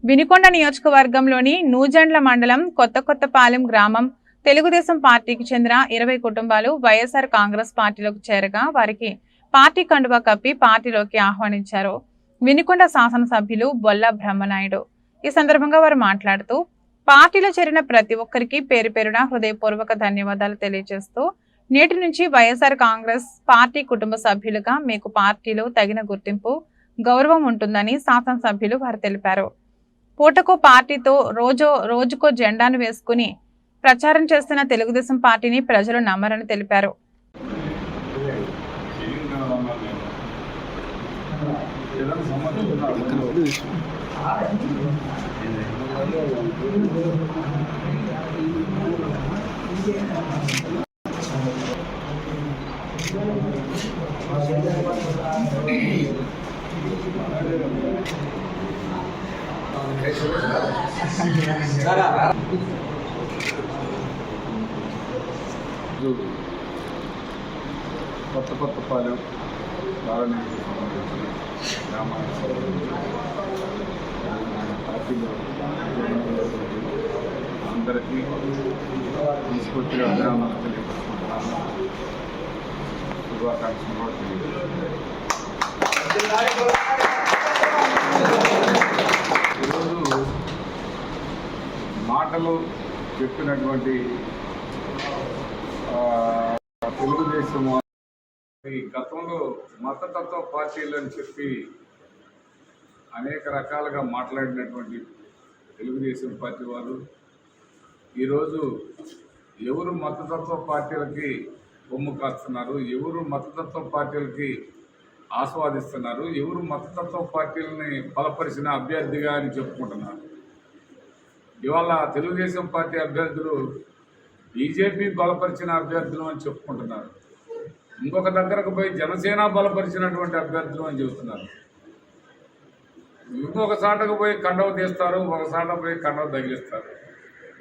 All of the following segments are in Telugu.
వినుకొండ నియోజకవర్గంలోని నూజండ్ల మండలం కొత్తపాలెం గ్రామం తెలుగుదేశం పార్టీకి చెందిన 20 కుటుంబాలు వైఎస్ఆర్ కాంగ్రెస్ పార్టీలోకి చేరగా వారికి పార్టీ కండువా కప్పి పార్టీలోకి ఆహ్వానించారు. వినుకొండ శాసనసభ్యులు బొల్ల బ్రహ్మనాయుడు ఈ సందర్భంగా వారు మాట్లాడుతూ పార్టీలో చేరిన ప్రతి ఒక్కరికి పేరు పేరున హృదయపూర్వక ధన్యవాదాలు తెలియజేస్తూ నేటి నుంచి వైఎస్ఆర్ కాంగ్రెస్ పార్టీ కుటుంబ సభ్యులుగా మీకు పార్టీలో తగిన గుర్తింపు గౌరవం ఉంటుందని శాసనసభ్యులు వారు తెలిపారు. పూటకో పార్టీతో రోజుకో జెండాను వేసుకుని ప్రచారం చేస్తున్న తెలుగుదేశం పార్టీని ప్రజలు నమ్మరని తెలిపారు. కొత్తపాలెం పార్టీలో అందరికీ తీసుకొచ్చి అభినందనలు తెలియజేసుకుంటున్నాను. శుభాకాంక్షలు కూడా తెలియజేస్తున్నాను. ఈరోజు మాటలు చెప్పినటువంటి తెలుగుదేశం గతంలో మతతత్వ పార్టీలు అని చెప్పి అనేక రకాలుగా మాట్లాడినటువంటి తెలుగుదేశం పార్టీ వారు ఈరోజు ఎవరు మతతత్వ పార్టీలకి బొమ్ము కాస్తున్నారు, ఎవరు మతతత్వ పార్టీలకి ఆస్వాదిస్తున్నారు, ఎవరు మతతత్వ పార్టీలని బలపరిచిన అభ్యర్థిగా అని చెప్పుకుంటున్నారు. ఇవాళ తెలుగుదేశం పార్టీ అభ్యర్థులు బీజేపీ బలపరిచిన అభ్యర్థులు అని చెప్పుకుంటున్నారు. ఇంకొక దగ్గరకు పోయి జనసేన బలపరిచినటువంటి అభ్యర్థులు అని చెబుతున్నారు. ఇంకొక సాటకు పోయి కండవ తీస్తారు, ఒక సాట పోయి కండవ తగిలిస్తారు,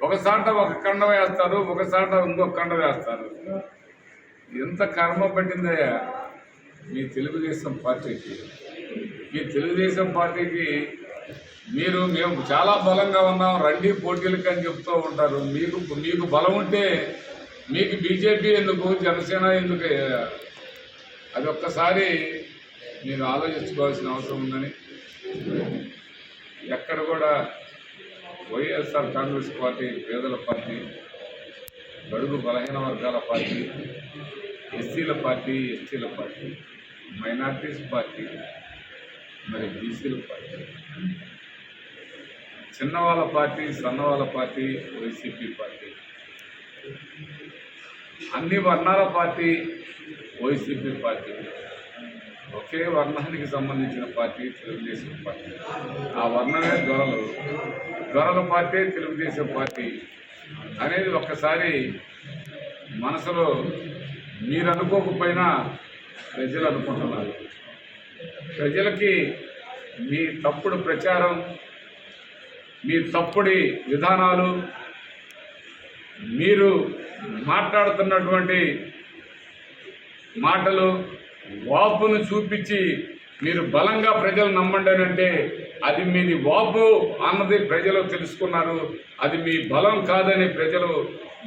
ఒక సాట ఒక కండవ వేస్తారు, ఒక సాట ఇంకొక కండవ వేస్తారు. ఎంత కర్మ పట్టిందయ్యా మీ తెలుగుదేశం పార్టీకి. మీ తెలుగుదేశం పార్టీకి మేము చాలా బలంగా ఉన్నాం, రండి పోటీలకి అని చెప్తూ ఉంటారు. మీకు బలం ఉంటే మీకు బీజేపీ ఎందుకు, జనసేన ఎందుకు? అది ఒక్కసారి మీరు ఆలోచించుకోవాల్సిన అవసరం ఉందని. ఎక్కడ కూడా వైఎస్ఆర్ కాంగ్రెస్ పార్టీ పేదల పార్టీ, బడుగు బలహీన వర్గాల పార్టీ, ఎస్సీల పార్టీ, ఎస్టీల పార్టీ, మైనార్టీస్ పార్టీ, మరి బీసీల పార్టీ, చిన్నవాళ్ళ పార్టీ, సన్నవాళ్ళ పార్టీ, వైసీపీ పార్టీ, అన్ని వర్ణాల పార్టీ వైసీపీ పార్టీ, ఒకే వర్ణానికి సంబంధించిన పార్టీ తెలుగుదేశం పార్టీ. ఆ వర్ణమే దొరల పార్టీ తెలుగుదేశం పార్టీ అనేది ఒక్కసారి మనసులో మీరు అనుకోకపోయినా ప్రజలు అనుకుంటున్నారు. ప్రజలకి మీ తప్పుడు ప్రచారం, మీ తప్పుడు విధానాలు, మీరు మాట్లాడుతున్నటువంటి మాటలు వాపును చూపించి మీరు బలంగా ప్రజలు నమ్మండి అంటే అది మీది వాపు అన్నది ప్రజలు తెలుసుకున్నారు. అది మీ బలం కాదని ప్రజలు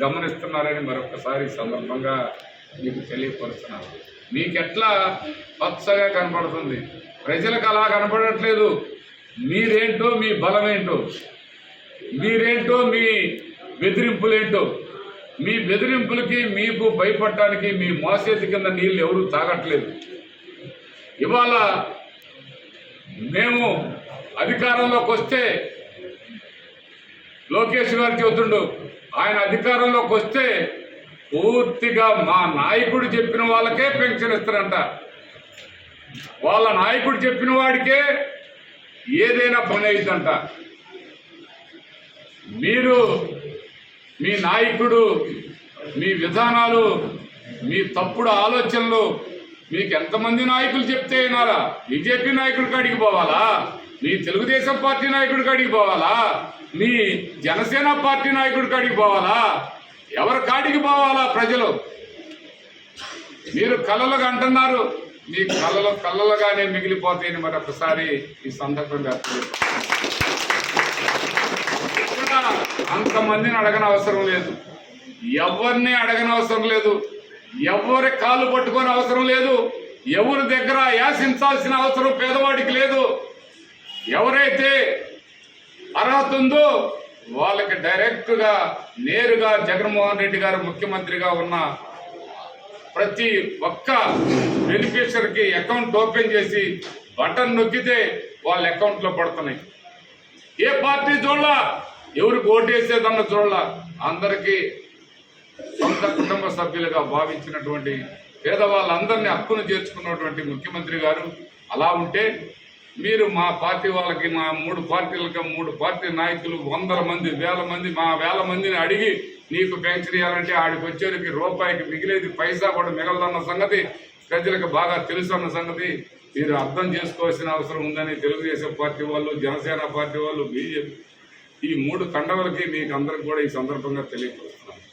గమనిస్తున్నారని మరొకసారి సందర్భంగా మీకు తెలియపరుస్తున్నారు. మీకెట్లా పచ్చగా కనపడుతుంది, ప్రజలకు అలా కనపడట్లేదు. మీరేంటో, మీ బలమేంటో, మీరేంటో, మీ బెదిరింపులేంటో. మీ బెదిరింపులకి మీకు భయపడటానికి మీ మోసేతి కింద నీళ్ళు ఎవరు తాగట్లేదు. ఇవాళ మేము అధికారంలోకి వస్తే లోకేష్ గారు చెబుతుండు, ఆయన అధికారంలోకి వస్తే పూర్తిగా మా నాయకుడు చెప్పిన వాళ్ళకే పెన్షన్ ఇస్తారంట. వాళ్ళ నాయకుడు చెప్పిన వాడికే ఏదైనా పని అవుతుందంట. మీరు, మీ నాయకుడు, మీ విధానాలు, మీ తప్పుడు ఆలోచనలు మీకు ఎంతమంది నాయకులు చెప్తే అయినారా? బీజేపీ నాయకుడి కాడికి పోవాలా? మీ తెలుగుదేశం పార్టీ నాయకుడి కాడికి పోవాలా? మీ జనసేన పార్టీ నాయకుడి కాడికి పోవాలా? ఎవరి కాడికి పోవాలా? ప్రజలు మీరు కళలుగా అంటున్నారు, మీ కళ్ళలుగానే మిగిలిపోతాయని మరొకసారి ఈ సందర్భంగా అంతమందిని అడగని అవసరం లేదు, ఎవరిని అడగని అవసరం లేదు, ఎవరి కాళ్ళు పట్టుకొని అవసరం లేదు, ఎవరి దగ్గర యాసించాల్సిన అవసరం పేదవాడికి లేదు. ఎవరైతే అర్హత ఉందో వాళ్ళకి డైరెక్ట్ గా నేరుగా జగన్మోహన్ రెడ్డి గారు ముఖ్యమంత్రిగా ఉన్న ప్రతి ఒక్క బెనిఫిషరీకి అకౌంట్ ఓపెన్ చేసి బటన్ నొక్కితే వాళ్ళ అకౌంట్ లో పడుతున్నాయి. ఏ పార్టీ చూడలా, ఎవరికి ఓటేసేదన్న చూడలా, అందరికీ సొంత కుటుంబ సభ్యులుగా భావించినటువంటి పేదవాళ్ళందరినీ హక్కును చేర్చుకున్నటువంటి ముఖ్యమంత్రి గారు. అలా ఉంటే మీరు మా పార్టీ వాళ్ళకి, మా 3 పార్టీలకి 3 పార్టీ నాయకులు 100 మంది 1000 మంది మా 1000 మందిని అడిగి నీకు పెన్షన్ ఇవ్వాలంటే ఆడికి వచ్చేరికి రూపాయికి మిగిలేది పైసా కూడా మిగలదన్న సంగతి ప్రజలకు బాగా తెలుసు అన్న సంగతి మీరు అర్థం చేసుకోవాల్సిన అవసరం ఉందని తెలుగుదేశం పార్టీ వాళ్ళు, జనసేన పార్టీ వాళ్ళు, బీజేపీ ఈ 3 కండవలకి మీకు అందరికి కూడా ఈ సందర్భంగా తెలియపరుస్తున్నారు.